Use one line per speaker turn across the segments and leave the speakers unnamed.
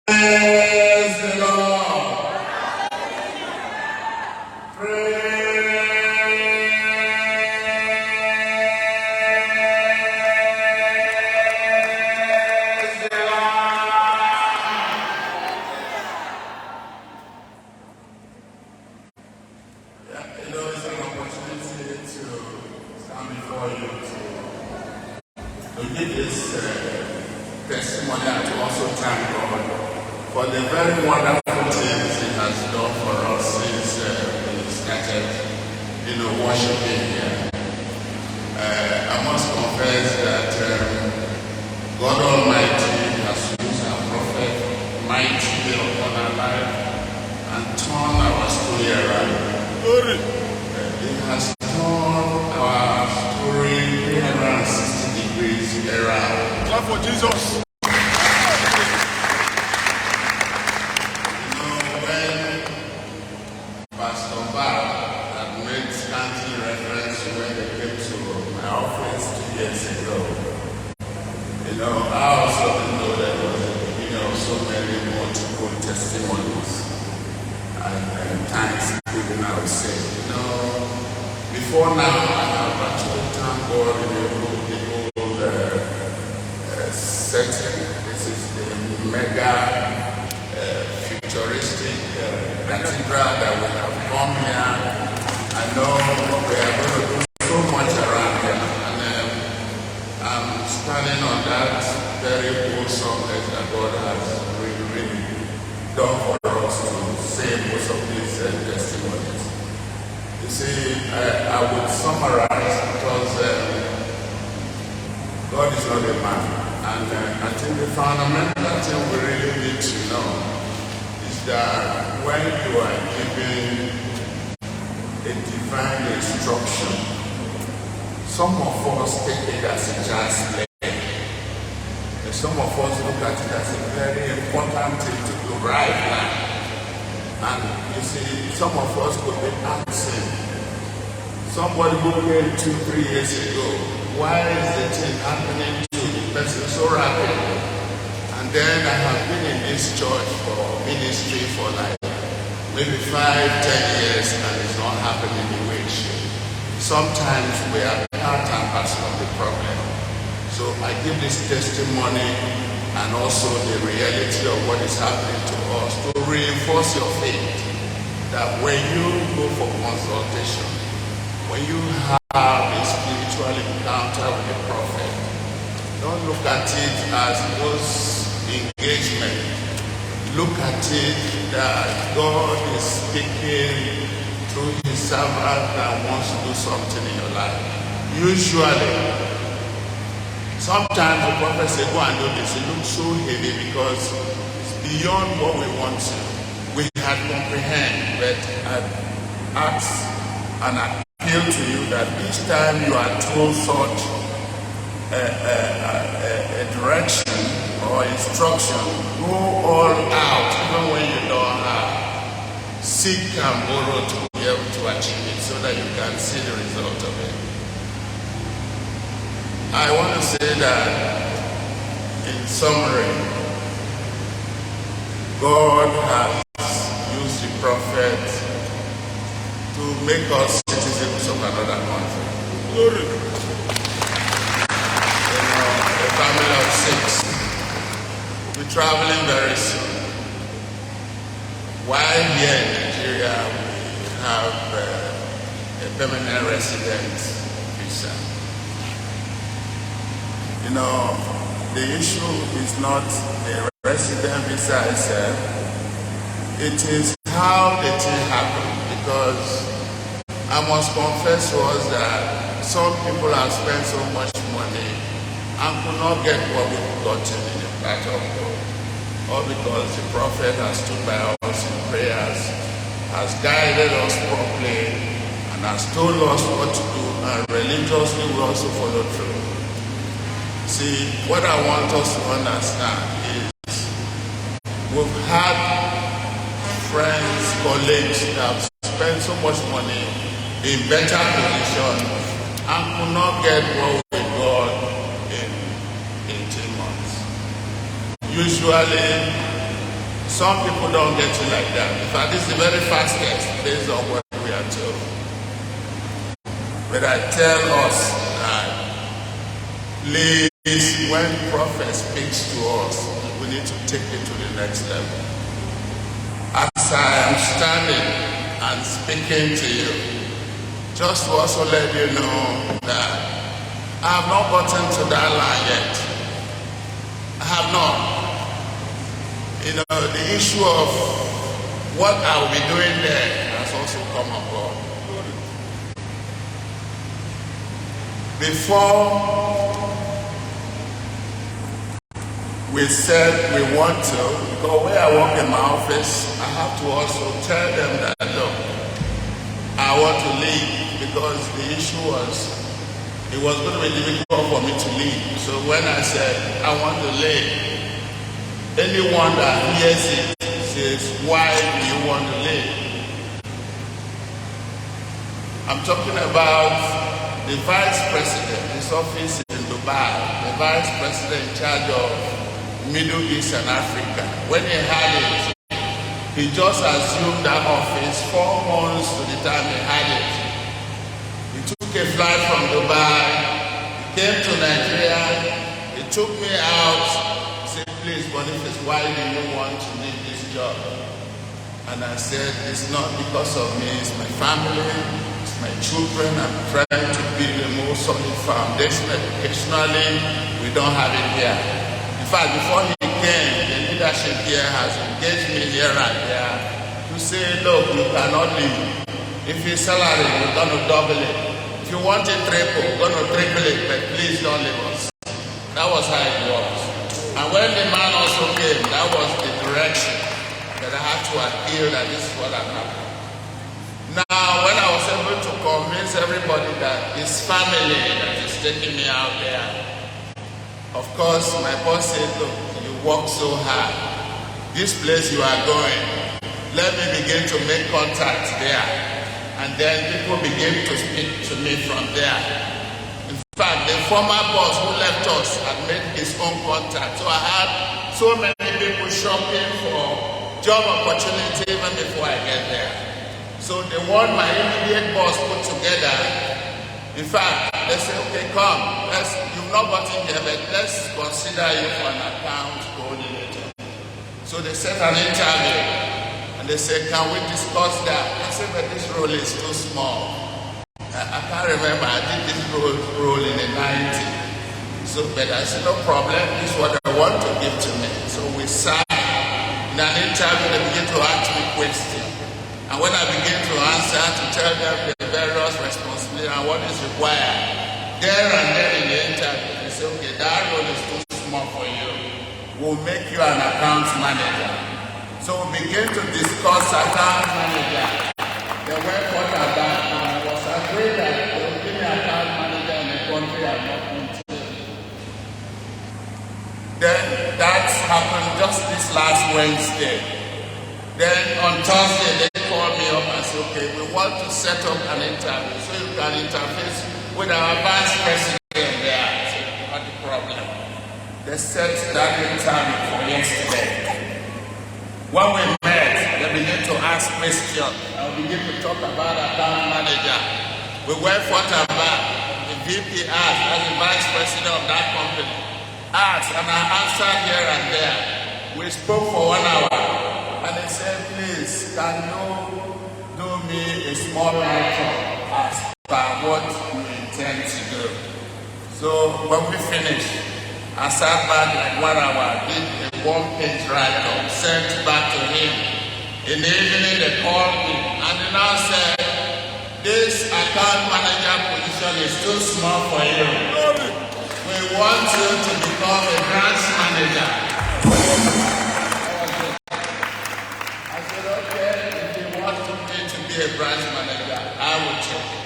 Praise the Lord. Praise the Lord. Yeah, it's an opportunity to stand before you to give this testimony and to also thank God for the very wonderful things He has done for us since we started, worshiping here. I must confess that God Almighty has used our prophet mightily upon our life and turned our story around. He has turned our story 360 degrees around. Clap for Jesus. I also know that it was the beginning of so many multiple testimonies and thanksgiving, I would say. Before now, I have actually thanked God in the old setting. This is the mega futuristic cathedral that we have come here. I know we are going to do so much around here. I'm standing on that very wholesome that God has really done for us to say most of these testimonies. You see, I would summarize because God is not a man. And I think the fundamental thing we really need to know is that when you are given a divine instruction, some of us take it as a chance play. And some of us look at it as a very important thing to do right now. And you see, some of us could be asking somebody who came 2-3 years ago, why is the thing happening to the person so rapidly? And then I have been in this church for ministry for like maybe 5-10 years and it's not happening the way it should. Sometimes we are part and parcel of the problem. So I give this testimony and also the reality of what is happening to us to reinforce your faith that when you go for consultation, when you have a spiritual encounter with the prophet, don't look at it as those engagement. Look at it that God is speaking through His servant that wants to do something in your life. Usually, sometimes the prophet says, go and do this. It looks so heavy because it's beyond what we want to. We had comprehend, but I ask and appeal to you that each time you are told such a direction or instruction, go all out, even when you don't have. Seek and borrow to be able to achieve it so that you can see the result of it. I want to say that in summary, God has used the prophet to make us citizens of another country. Glory. A family of 6 will be traveling very soon. While here in Nigeria, we have a permanent resident visa. The issue is not the resident visa itself. It is how the thing happened, because I must confess to us that some people have spent so much money and could not get what we've gotten in the part of God. All because the prophet has stood by us in prayers, has guided us properly, and has told us what to do, and religiously we also follow through. See, what I want us to understand is we've had friends, colleagues that have spent so much money in better position and could not get what we got in 18 months. Usually, Some people don't get it like that. In fact, this is the very fastest based on what we are told. But I tell us that, please, when prophet speaks to us, we need to take it to the next level. As I am standing and speaking to you, just to also let you know that I have not gotten to that line yet. I have not. You know, the issue of what I will be doing there has also come up. Before we said we want to, because when I work in my office, I have to also tell them that, look, I want to leave, because the issue was, it was going to be difficult for me to leave. So when I said I want to leave, anyone that hears it says, why do you want to leave? I'm talking about the vice president, his office in Dubai, the vice president in charge of Middle East and Africa. When he had it, he just assumed that office 4 months to the time he had it. He took a flight from Dubai, he came to Nigeria, he took me out, said, please, Boniface, why do you want to leave this job? And I said, it's not because of me, it's my family, it's my children. I'm trying to build a more solid foundation educationally. We don't have it here. In fact, before he came, the leadership here has engaged me here and there to say, look, you cannot leave. If your salary, we're going to double it. If you want it triple, we're going to triple it, but please don't leave us. That was how it was. And when the man also came, that was the direction that I had to appeal that this is what I'm having. Now, when I was able to convince everybody that it's family that is taking me out there, of course, my boss said, look, you work so hard. This place you are going, let me begin to make contacts there. And then people begin to speak to me from there. In fact, the former boss who left us had made his own contact. So I had so many people shopping for job opportunity even before I get there. So the one my immediate boss put together, in fact, they said, okay, come, you've not gotten here, but let's consider you for an account coordinator. So they set an interview, and they said, can we discuss that? I said, but this role is too small. I can't remember, I did this role in the 90s. So, but I said, no problem, this is what I want to give to me. So we sat. In an interview, they begin to ask me questions. And when I begin to answer, to tell them the various responsibilities and what is required, there and then in the interview, they say, okay, that role is too small for you. We'll make you an account manager. So we begin to discuss account manager. They went forth about, and I was agreed that they will give me account manager in the country I'm not going to. Then that's happened just this last Wednesday. Then on Thursday, they called me up and said, okay, we want to set up an interview so you can interface with our vice president there. I said, what the problem? They set that interview for yesterday. When we met, they began to ask questions. I began to talk about account manager. We went forth about the VP asked, as the vice president of that company, asked, and I answered here and there. We spoke for 1 hour, and they said, please, can you do me a small write-up as per what you intend to do? So when we finished, I sat back like 1 hour, did a 1-page write-up, sent back to him. In the evening, they called me, and they now said, this account manager position is too small for you. We want you to become a branch manager. I said, okay, if you want me to be a branch manager, I will check it.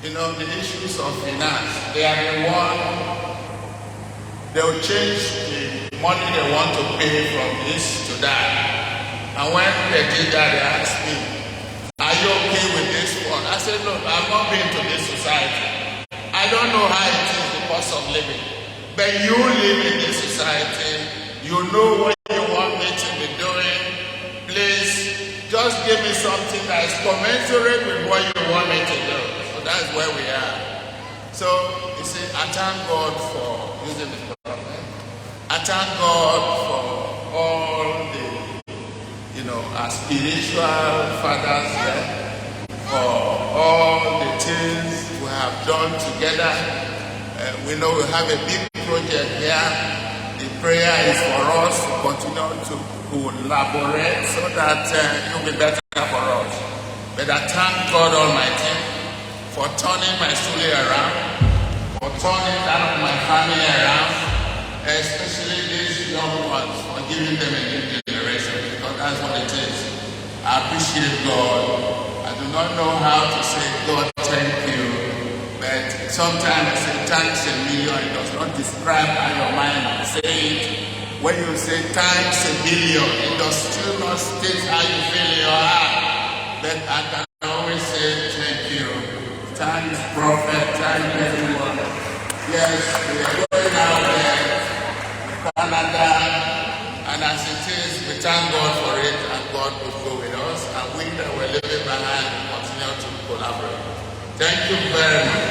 You know, the issues of finance, they are the one, they will change the money they want to pay from this to that. And when they did that, they asked me, are you okay with this one? I said, look, I've not been to this society. I don't know how it is the cost of living. But you live in this society, you know what you want me to be commensurate with what you want me to do. So that's where we are. So, you see, I thank God for using the prophet. I thank God for all the, our spiritual fathers there, for all the things we have done together. We know we have a big project here. The prayer is for us to continue to collaborate so that it will be better for us. But I thank God Almighty for turning my story around, for turning that of my family around, especially these young ones, for giving them a new generation, because that's what it is. I appreciate God. I do not know how to say, God, thank you. But sometimes I say thanks a million. It does not describe how your mind will say it. When you say thanks a million, it does still not state how you feel in your heart. But I can always say thank you. Thanks, prophet. Thanks, everyone. Yes, we are going out there to Canada. And as it is, we thank God for it, and God will go with us. And we that were living behind will continue to collaborate. Thank you very much.